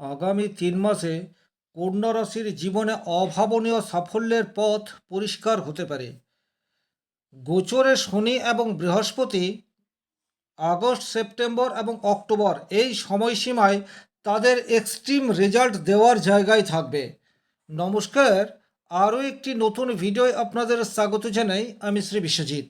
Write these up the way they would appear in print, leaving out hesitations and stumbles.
আগামী 3 মাসে কন্যা রাশির জীবনে অভাবনীয় সাফল্যের পথ পরিষ্কার হতে পারে। গোচরে শনি এবং বৃহস্পতি আগস্ট, সেপ্টেম্বর এবং অক্টোবর এই সময়সীমায় তাদের এক্সট্রিম রেজাল্ট দেওয়ার জায়গায় থাকবে। নমস্কার, আরও একটি নতুন ভিডিও আপনাদের স্বাগত জানাই। আমি শ্রী বিশ্বজিৎ।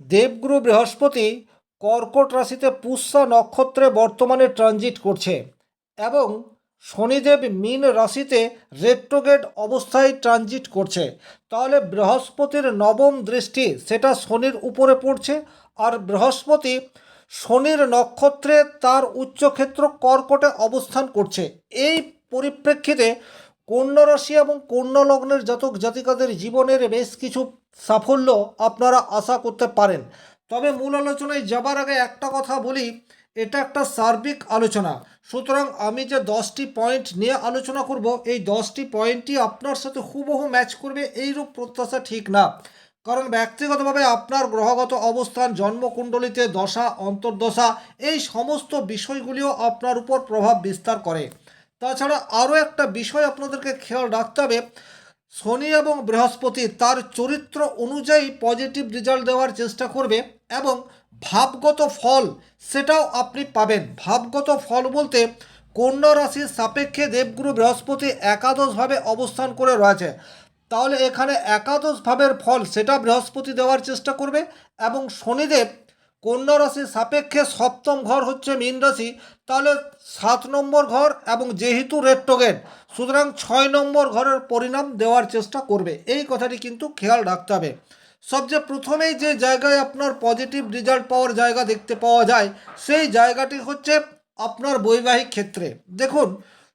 দেবগুরু বৃহস্পতি কর্কট রাশিতে পুষ্যা নক্ষত্রে বর্তমানে ট্রানজিট করছে এবং শনিদেব মীন রাশিতে রেট্রোগেড অবস্থায় ট্রানজিট করছে। তাহলে বৃহস্পতির নবম দৃষ্টি সেটা শনির উপরে পড়ছে, আর বৃহস্পতি শনির নক্ষত্রে তার উচ্চক্ষেত্র কর্কটে অবস্থান করছে। এই পরিপ্রেক্ষিতে কন্যা রাশি এবং কন্যা লগ্নের জাতক জাতিকাদের জীবনের বেশ কিছু সাফল্য আপনারা আশা করতে পারেন। তবে মূল আলোচনায় যাবার আগে একটা কথা বলি, এটা একটা সার্বিক আলোচনা, সুতরাং আমি যে 10টি পয়েন্ট নিয়ে আলোচনা করব, এই 10টি পয়েন্টই আপনার সাথে হুবহু ম্যাচ করবে এইরূপ প্রত্যাশা ঠিক না। কারণ ব্যক্তিগতভাবে আপনার গ্রহগত অবস্থান, জন্মকুণ্ডলিতে দশা, অন্তর্দশা, এই সমস্ত বিষয়গুলিও আপনার উপর প্রভাব বিস্তার করে। তাছাড়া আরও একটা বিষয় আপনাদেরকে খেয়াল রাখতে হবে, শনি এবং বৃহস্পতি তার চরিত্র অনুযায়ী পজিটিভ রেজাল্ট দেওয়ার চেষ্টা করবে এবং ভাবগত ফল সেটাও আপনি পাবেন। ভাবগত ফল বলতে কন্যা রাশির সাপেক্ষে দেবগুরু বৃহস্পতি একাদশভাবে অবস্থান করে রয়েছে। তাহলে এখানে একাদশ ভাবের ফল সেটা বৃহস্পতি দেওয়ার চেষ্টা করবে এবং শনিদেব কন্যা রাশির সাপেক্ষে সপ্তম ঘর হচ্ছে মীন রাশি, তাহলে 7 নম্বর ঘর এবং যেহেতু রেট্রোগেড, সুতরাং 6 নম্বর ঘরের পরিণাম দেওয়ার চেষ্টা করবে। এই কথাটি কিন্তু খেয়াল রাখতে হবে। সবচেয়ে প্রথমেই যে জায়গায় আপনার পজিটিভ রেজাল্ট পাওয়ার জায়গা দেখতে পাওয়া যায়, সেই জায়গাটি হচ্ছে আপনার বৈবাহিক ক্ষেত্রে। দেখুন,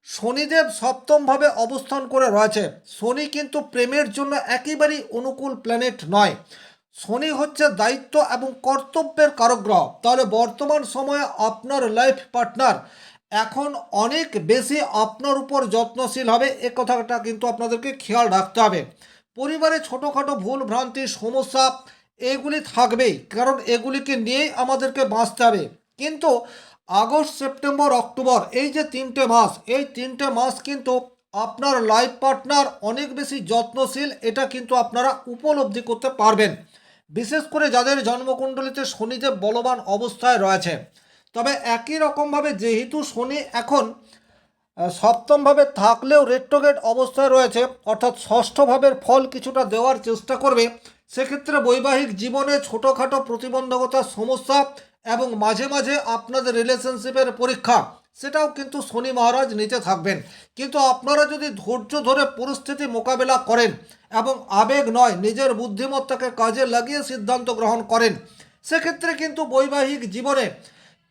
শনিদেব সপ্তমভাবে অবস্থান করে রয়েছে। শনি কিন্তু প্রেমের জন্য একেবারেই অনুকূল প্ল্যানেট নয়। শনি হচ্ছে দায়িত্ব এবং কর্তব্যের কারক গ্রহ। তাহলে বর্তমান সময়ে আপনার লাইফ পার্টনার এখন অনেক বেশি আপনার উপর যত্নশীল হবে, এ কথাটা কিন্তু আপনাদেরকে খেয়াল রাখতে হবে। পরিবারে ছোটোখাটো ভুল ভ্রান্তি, সমস্যা এগুলি থাকবেই, কারণ এগুলিকে নিয়েই আমাদেরকে বাঁচতে হবে। কিন্তু আগস্ট, সেপ্টেম্বর, অক্টোবর এই যে 3টে মাস, এই 3টে মাস কিন্তু আপনার লাইফ পার্টনার অনেক বেশি যত্নশীল, এটা কিন্তু আপনারা উপলব্ধি করতে পারবেন, বিশেষ করে যাদের জন্মকুণ্ডলিতে শনিদেব বলবান অবস্থায় রয়েছে। তবে একই রকমভাবে যেহেতু শনি এখন সপ্তমভাবে থাকলেও রেট্রোগেড অবস্থায় রয়েছে, অর্থাৎ ষষ্ঠ ভাবের ফল কিছুটা দেওয়ার চেষ্টা করবে, সেক্ষেত্রে বৈবাহিক জীবনে ছোটোখাটো প্রতিবন্ধকতার সমস্যা এবং মাঝে মাঝে আপনাদের রিলেশনশিপের পরীক্ষা সেটাও কিন্তু শনি মহারাজ নিতে থাকবেন। কিন্তু আপনারা যদি ধৈর্য ধরে পরিস্থিতি মোকাবেলা করেন এবং আবেগ নয় নিজের বুদ্ধিমত্তাকে কাজে লাগিয়ে সিদ্ধান্ত গ্রহণ করেন, সেক্ষেত্রে কিন্তু বৈবাহিক জীবনে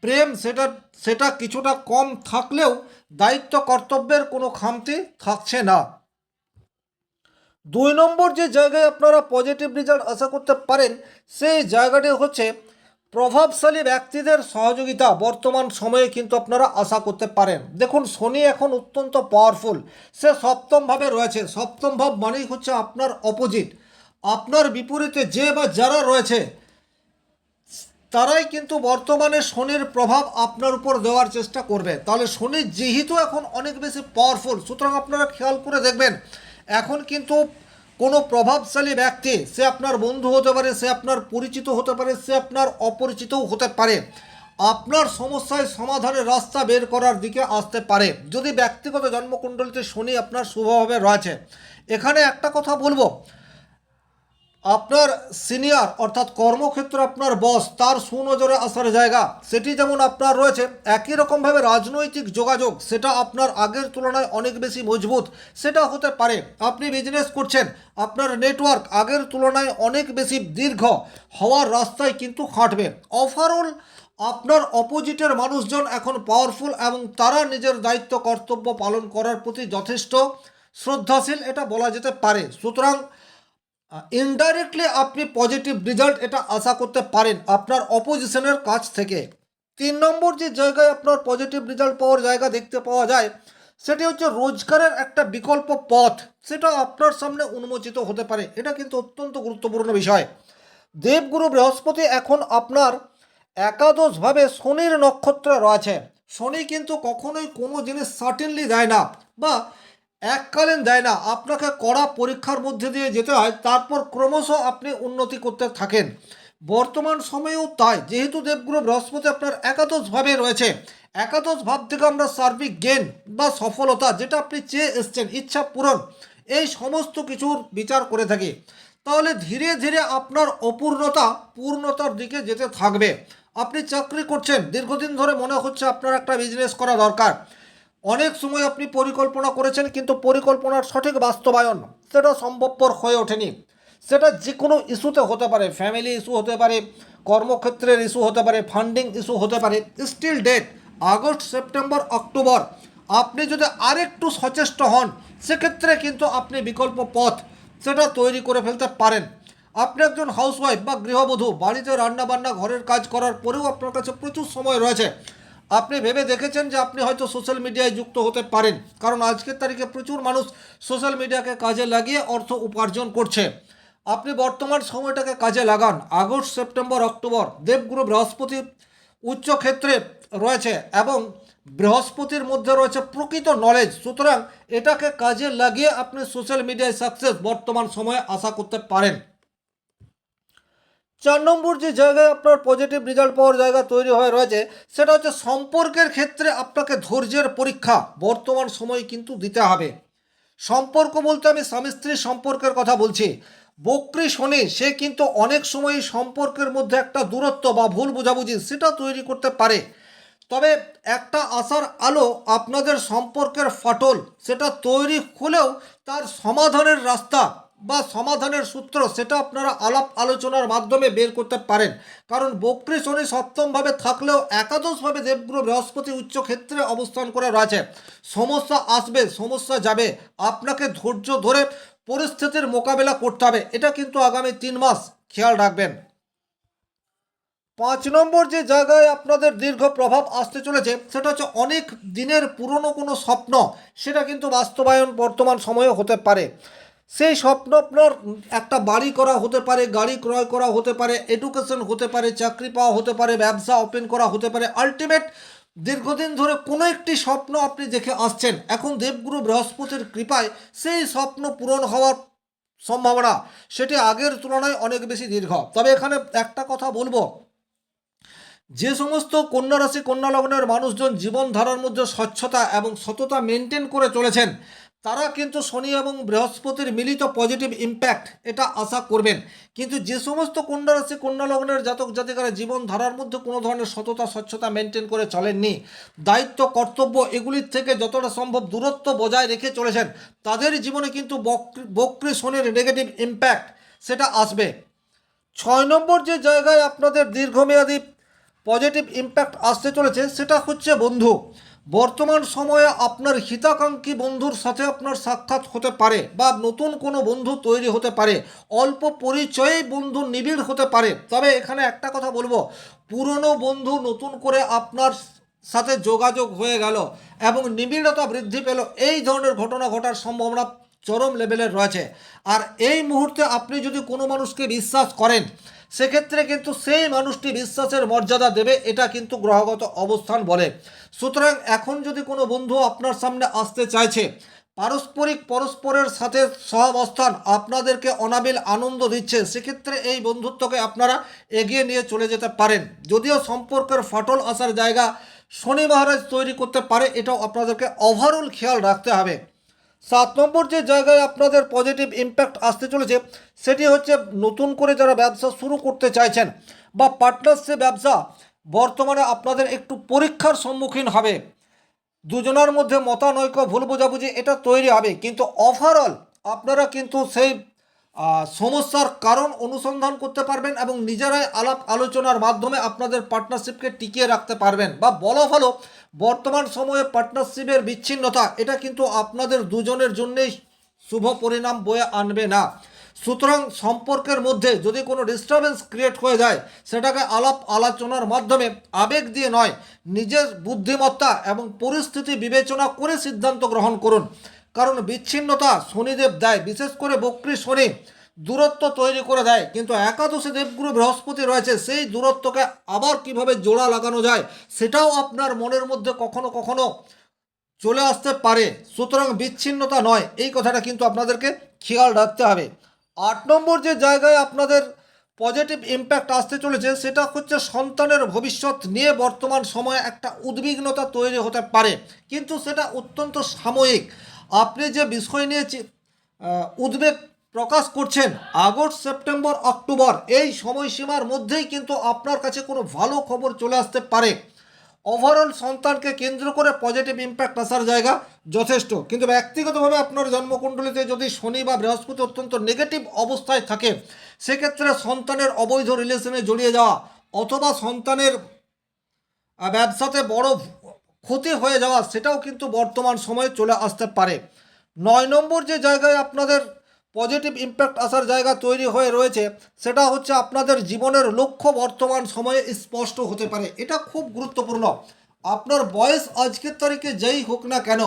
প্রেম সেটা সেটা কিছুটা কম থাকলেও দায়িত্ব কর্তব্যের কোনো খামতি থাকছে না। 2 নম্বর যে জায়গায় আপনারা পজিটিভ রেজাল্ট আশা করতে পারেন, সেই জায়গাটি হচ্ছে প্রভাবশালী ব্যক্তিদের সহযোগিতা বর্তমান সময়ে কিন্তু আপনারা আশা করতে পারেন। দেখুন, শনি এখন অত্যন্ত পাওয়ারফুল, সে সপ্তমভাবে রয়েছে। সপ্তম ভাব মানেই হচ্ছে আপনার অপোজিট, আপনার বিপরীতে যে বা যারা রয়েছে তারাই কিন্তু বর্তমানে শনির প্রভাব আপনার উপর দেওয়ার চেষ্টা করবে। তাহলে শনি যেহেতু এখন অনেক বেশি পাওয়ারফুল, সুতরাং আপনারা খেয়াল করে দেখবেন এখন কিন্তু কোনো প্রভাবশালী ব্যক্তি, সে আপনার বন্ধু হতে পারে, সে আপনার পরিচিত হতে পারে, সে আপনার অপরিচিতও হতে পারে, আপনার সমস্যায় সমাধানের রাস্তা বের করার দিকে আসতে পারে যদি ব্যক্তিগত জন্মকুণ্ডলিতে শনি আপনার শুভভাবে রয়েছে। এখানে একটা কথা বলবো, আপনার সিনিয়র অর্থাৎ কর্মক্ষেত্রে আপনার বস তার সুনজরে আসার জায়গা সেটি যেমন আপনার রয়েছে, একই রকমভাবে রাজনৈতিক যোগাযোগ সেটা আপনার আগের তুলনায় অনেক বেশি মজবুত সেটা হতে পারে। আপনি বিজনেস করছেন, আপনার নেটওয়ার্ক আগের তুলনায় অনেক বেশি দীর্ঘ হওয়ার রাস্তায় কিন্তু হাঁটবে। ওভারঅল আপনার অপোজিটের মানুষজন এখন পাওয়ারফুল এবং তারা নিজের দায়িত্ব কর্তব্য পালন করার প্রতি যথেষ্ট শ্রদ্ধাশীল, এটা বলা যেতে পারে। সুতরাং ইনডাইরেক্টলি আপনি পজিটিভ রেজাল্ট এটা আশা করতে পারেন আপনার অপোজিশনের কাছ থেকে। 3 নম্বর যে জায়গায় আপনার পজিটিভ রেজাল্ট পাওয়ার জায়গা দেখতে পাওয়া যায়, সেটি হচ্ছে রোজগারের একটা বিকল্প পথ সেটা আপনার সামনে উন্মোচিত হতে পারে। এটা কিন্তু অত্যন্ত গুরুত্বপূর্ণ বিষয়। দেবগুরু বৃহস্পতি এখন আপনার একাদশভাবে শনির নক্ষত্রে রয়েছে। শনি কিন্তু কখনোই কোনো জিনিস সার্টেনলি দেয় না বা এককালীন দেয় না, আপনাকে কড়া পরীক্ষার মধ্যে দিয়ে যেতে হয়, তারপর ক্রমশ আপনি উন্নতি করতে থাকেন। বর্তমান সময়েও তাই, যেহেতু দেবগুরু বৃহস্পতি আপনার একাদশভাবে রয়েছে, একাদশ ভাব থেকে আমরা সার্বিক জ্ঞান বা সফলতা, যেটা আপনি চেয়ে এসছেন, ইচ্ছা পূরণ, এই সমস্ত কিছুর বিচার করে থাকি। তাহলে ধীরে ধীরে আপনার অপূর্ণতা পূর্ণতার দিকে যেতে থাকবে। আপনি চাকরি করছেন, দীর্ঘদিন ধরে মনে হচ্ছে আপনার একটা বিজনেস করা দরকার, অনেক সময় আপনি পরিকল্পনা করেছেন কিন্তু পরিকল্পনার সঠিক বাস্তবায়ন সেটা সম্ভবপর হয়ে ওঠেনি। সেটা যে কোনো ইস্যুতে হতে পারে, ফ্যামিলি ইস্যু হতে পারে, কর্মক্ষেত্রের ইস্যু হতে পারে, ফান্ডিং ইস্যু হতে পারে। Still date August, September, October আপনি যদি আরেকটু সচেষ্ট হন, সেক্ষেত্রে কিন্তু আপনি বিকল্প পথ সেটা তৈরি করে ফেলতে পারেন। আপনি একজন হাউসওয়াইফ বা গৃহবধূ, বাড়িতে রান্নাবান্না ঘরের কাজ করার পরেও আপনার কাছে প্রচুর সময় রয়েছে। আপনি ভেবে দেখেছেন যে আপনি হয়তো সোশ্যাল মিডিয়ায় যুক্ত হতে পারেন, কারণ আজকের তারিখে প্রচুর মানুষ সোশ্যাল মিডিয়াকে কাজে লাগিয়ে অর্থ উপার্জন করছে। আপনি বর্তমান সময়টাকে কাজে লাগান। আগস্ট, সেপ্টেম্বর, অক্টোবর দেবগুরু বৃহস্পতি উচ্চ ক্ষেত্রে রয়েছে এবং বৃহস্পতির মধ্যে রয়েছে প্রকৃত নলেজ। সুতরাং এটাকে কাজে লাগিয়ে আপনি সোশ্যাল মিডিয়ায় সাকসেস বর্তমান সময়ে আশা করতে পারেন। 4 নম্বর যে জায়গায় আপনার পজিটিভ রেজাল্ট পাওয়ার জায়গা তৈরি হয়ে রয়েছে, সেটা হচ্ছে সম্পর্কের ক্ষেত্রে আপনাকে ধৈর্যের পরীক্ষা বর্তমান সময় কিন্তু দিতে হবে। সম্পর্ক বলতে আমি স্বামী স্ত্রীর সম্পর্কের কথা বলছি। বক্রী শনি সে কিন্তু অনেক সময় সম্পর্কের মধ্যে একটা দূরত্ব বা ভুল বোঝাবুঝি সেটা তৈরি করতে পারে। তবে একটা আশার আলো, আপনাদের সম্পর্কের ফাটল সেটা তৈরি হলেও তার সমাধানের রাস্তা বা সমাধানের সূত্র সেটা আপনারা আলাপ আলোচনার মাধ্যমে বের করতে পারেন। কারণ বক্রী শনি সপ্তমভাবে থাকলেও একাদশভাবে দেবগুরু বৃহস্পতি উচ্চ ক্ষেত্রে অবস্থান করে রয়েছে। সমস্যা আসবে, সমস্যা যাবে, আপনাকে ধৈর্য ধরে পরিস্থিতির মোকাবেলা করতে হবে। এটা কিন্তু আগামী 3 মাস খেয়াল রাখবেন। 5 নম্বর যে জায়গায় আপনাদের দীর্ঘ প্রভাব আসতে চলেছে, সেটা হচ্ছে অনেক দিনের পুরনো কোনো স্বপ্ন সেটা কিন্তু বাস্তবায়ন বর্তমান সময়ে হতে পারে। সেই স্বপ্ন আপনার একটা বাড়ি করা হতে পারে, গাড়ি ক্রয় করা হতে পারে, এডুকেশন হতে পারে, চাকরি পাওয়া হতে পারে, ব্যবসা ওপেন করা হতে পারে। আলটিমেট দীর্ঘদিন ধরে কোনো একটি স্বপ্ন আপনি দেখে আসছেন, এখন দেবগুরু বৃহস্পতির কৃপায় সেই স্বপ্ন পূরণ হওয়ার সম্ভাবনা সেটি আগের তুলনায় অনেক বেশি দীর্ঘ। তবে এখানে একটা কথা বলবো, যে সমস্ত কন্যা রাশি কন্যা লগ্নের মানুষজন জীবনধারার মধ্যে স্বচ্ছতা এবং সততা মেনটেন করে চলেছেন, তারা কিন্তু শনি এবং বৃহস্পতির মিলিত পজিটিভ ইম্প্যাক্ট এটা আশা করবেন। কিন্তু যে সমস্ত কন্যা রাশি কন্যা লগ্নের জাতক জাতিকারা জীবনধারার মধ্যে কোনো ধরনের সততা স্বচ্ছতা মেনটেন করে চলেননি, দায়িত্ব কর্তব্য এগুলির থেকে যতটা সম্ভব দূরত্ব বজায় রেখে চলেছেন, তাদের জীবনে কিন্তু বক্রী শনির নেগেটিভ ইম্প্যাক্ট সেটা আসবে। 6 নম্বর যে জায়গায় আপনাদের দীর্ঘমেয়াদী পজিটিভ ইম্প্যাক্ট আসতে চলেছে, সেটা হচ্ছে বন্ধু। বর্তমান সময়ে আপনার হিতাকাঙ্ক্ষী বন্ধুর সাথে আপনার সাক্ষাৎ হতে পারে বা নতুন কোনো বন্ধু তৈরি হতে পারে, অল্প পরিচয়েই বন্ধু নিবিড় হতে পারে। তবে এখানে একটা কথা বলবো, পুরনো বন্ধু নতুন করে আপনার সাথে যোগাযোগ হয়ে গেল এবং নিবিড়তা বৃদ্ধি পেল, এই ধরনের ঘটনা ঘটার সম্ভাবনা চরম লেভেলের রয়েছে। আর এই মুহূর্তে আপনি যদি কোনো মানুষকে বিশ্বাস করেন, সেক্ষেত্রে কিন্তু সেই মানুষটি বিশ্বাসের মর্যাদা দেবে, এটা কিন্তু গ্রহগত অবস্থান বলে। সুতরাং এখন যদি কোনো বন্ধু আপনার সামনে আসতে চাইছে, পারস্পরিক পরস্পরের সাথে সহাবস্থান আপনাদেরকে অনাবিল আনন্দ দিচ্ছে, সেক্ষেত্রে এই বন্ধুত্বকে আপনারা এগিয়ে নিয়ে চলে যেতে পারেন। যদিও সম্পর্কের ফাটল আসার জায়গা শনি মহারাজ তৈরি করতে পারে, এটাও আপনাদেরকে ওভারঅল খেয়াল রাখতে হবে। 7 নম্বর যে জায়গায় আপনাদের পজিটিভ ইম্প্যাক্ট আসতে চলেছে, সেটি হচ্ছে নতুন করে যারা ব্যবসা শুরু করতে চাইছেন বা পার্টনারশিপ ব্যবসা, বর্তমানে আপনাদের একটু পরীক্ষার সম্মুখীন হবে। দুজনের মধ্যে মতানৈক্য ভুল বোঝাবুঝি এটা তৈরি হবে, কিন্তু ওভারঅল আপনারা কিন্তু সেই সমস্যার কারণ অনুসন্ধান করতে পারবেন এবং নিজেরাই আলাপ আলোচনার মাধ্যমে আপনাদের পার্টনারশিপকে টিকিয়ে রাখতে পারবেন। বা বলা ভালো, বর্তমান সময়ে পার্টনারশিপের বিচ্ছিন্নতা এটা কিন্তু আপনাদের দুজনের জন্যেই শুভ পরিণাম বয়ে আনবে না। সুতরাং সম্পর্কের মধ্যে যদি কোনো ডিস্টারবেন্স ক্রিয়েট হয়ে যায়, সেটাকে আলাপ আলোচনার মাধ্যমে, আবেগ দিয়ে নয়, নিজের বুদ্ধিমত্তা এবং পরিস্থিতি বিবেচনা করে সিদ্ধান্ত গ্রহণ করুন। কারণ বিচ্ছিন্নতা শনিদেব দেয়, বিশেষ করে বক্রী শনি দূরত্ব তৈরি করে দেয়, কিন্তু একাদশে দেবগুরু বৃহস্পতি রয়েছে, সেই দূরত্বকে আবার কিভাবে জোড়া লাগানো যায় সেটাও আপনার মনের মধ্যে কখনো কখনো চলে আসতে পারে। সুতরাং বিচ্ছিন্নতা নয়, এই কথাটা কিন্তু আপনাদেরকে খেয়াল রাখতে হবে। 8 নম্বর যে জায়গায় আপনাদের পজিটিভ ইম্প্যাক্ট আসতে চলেছে সেটা হচ্ছে সন্তানের ভবিষ্যৎ নিয়ে বর্তমান সময়ে একটা উদ্বিগ্নতা তৈরি হতে পারে, কিন্তু সেটা অত্যন্ত সাময়িক। আপনি যে বিষয় নিয়ে উদ্বেগ প্রকাশ করছেন, আগস্ট সেপ্টেম্বর অক্টোবর এই সময়সীমার মধ্যেই কিন্তু আপনার কাছে কোনো ভালো খবর চলে আসতে পারে। ওভারঅল সন্তানকে কেন্দ্র করে পজিটিভ ইম্প্যাক্ট আসার জায়গা যথেষ্ট, কিন্তু ব্যক্তিগতভাবে আপনার জন্মকুণ্ডলিতে যদি শনি বা বৃহস্পতি অত্যন্ত নেগেটিভ অবস্থায় থাকে, সেক্ষেত্রে সন্তানের অবৈধ রিলেশনে জড়িয়ে যাওয়া অথবা সন্তানের ব্যবসাতে বড় ক্ষতি হয়ে যাওয়া সেটাও কিন্তু বর্তমান সময়ে চলে আসতে পারে। 9 নম্বর যে জায়গায় আপনাদের পজিটিভ ইম্প্যাক্ট আসার জায়গা তৈরি হয়ে রয়েছে সেটা হচ্ছে আপনাদের জীবনের লক্ষ্য বর্তমান সময়ে স্পষ্ট হতে পারে। এটা খুব গুরুত্বপূর্ণ। আপনার বয়স আজকের তারিখে যেই হোক না কেন,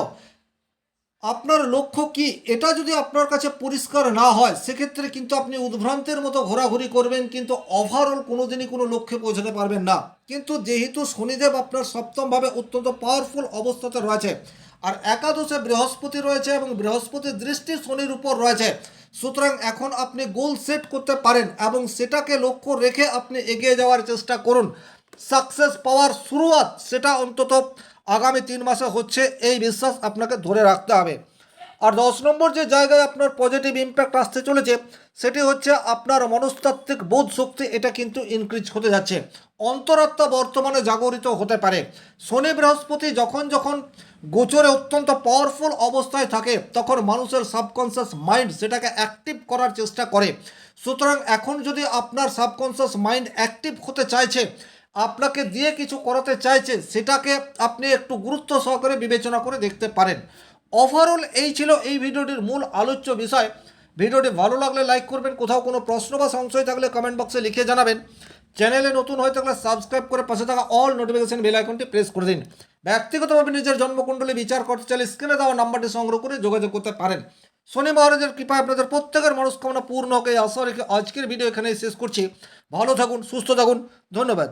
আপনার লক্ষ্য কি এটা যদি আপনার কাছে পরিষ্কার না হয়, সেক্ষেত্রে কিন্তু আপনি উদ্ভ্রান্তের মতো ঘোরাঘুরি করবেন, কিন্তু ওভারঅল কোনোদিনই কোনো লক্ষ্যে পৌঁছাতে পারবেন না। কিন্তু যেহেতু শনিদেব আপনার সপ্তমভাবে অত্যন্ত পাওয়ারফুল অবস্থাতে রয়েছে, আর একাদশে বৃহস্পতি রয়েছে এবং বৃহস্পতির দৃষ্টি শনির উপর রয়েছে, সুতরাং এখন আপনি গোল সেট করতে পারেন এবং সেটাকে লক্ষ্য রেখে আপনি এগিয়ে যাওয়ার চেষ্টা করুন। সাকসেস পাওয়ার শুরুয়াত সেটা অন্তত আগামী 3 মাসে হচ্ছে, এই বিশ্বাস আপনাকে ধরে রাখতে হবে। আর 10 নম্বর যে জায়গায় আপনার পজিটিভ ইম্প্যাক্ট আসতে চলেছে সেটি হচ্ছে আপনার মনস্তাত্ত্বিক বোধ শক্তি, এটা কিন্তু ইনক্রিজ হতে যাচ্ছে। অন্তরাত্মা বর্তমানে জাগরিত হতে পারে। শনি বৃহস্পতি যখন যখন গোচরে অত্যন্ত পাওয়ারফুল অবস্থায় থাকে, তখন মানুষের সাবকনসিয়াস মাইন্ড সেটাকে অ্যাক্টিভ করার চেষ্টা করে। সুতরাং এখন যদি আপনার সাবকনসিয়াস মাইন্ড অ্যাক্টিভ হতে চাইছে, আপনাকে দিয়ে কিছু করাতে চাইছে, সেটাকে আপনি একটু গুরুত্ব সহকারে বিবেচনা করে দেখতে পারেন। ওভারঅল এই ছিল এই ভিডিওটির মূল আলোচ্য বিষয়। ভিডিওটি ভালো লাগলে লাইক করবেন, কোথাও কোনো প্রশ্ন বা সংশয় থাকলে কমেন্ট বক্সে লিখে জানাবেন। চ্যানেলে নতুন হয়ে থাকলে সাবস্ক্রাইব করে পাশে থাকা অল নোটিফিকেশন বেল আইকনটি প্রেস করে দিন। ব্যক্তিগতভাবে নিজের জন্মকুণ্ডলী বিচার করতে চাইলে স্ক্রিনে দেওয়া নাম্বারটি সংগ্রহ করে যোগাযোগ করতে পারেন। শনি মহারাজের কৃপায় আপনাদের প্রত্যেকের মনস্কামনা পূর্ণ হোক এই আশা রেখে আজকের ভিডিও এখানেই শেষ করছি। ভালো থাকুন, সুস্থ থাকুন, ধন্যবাদ।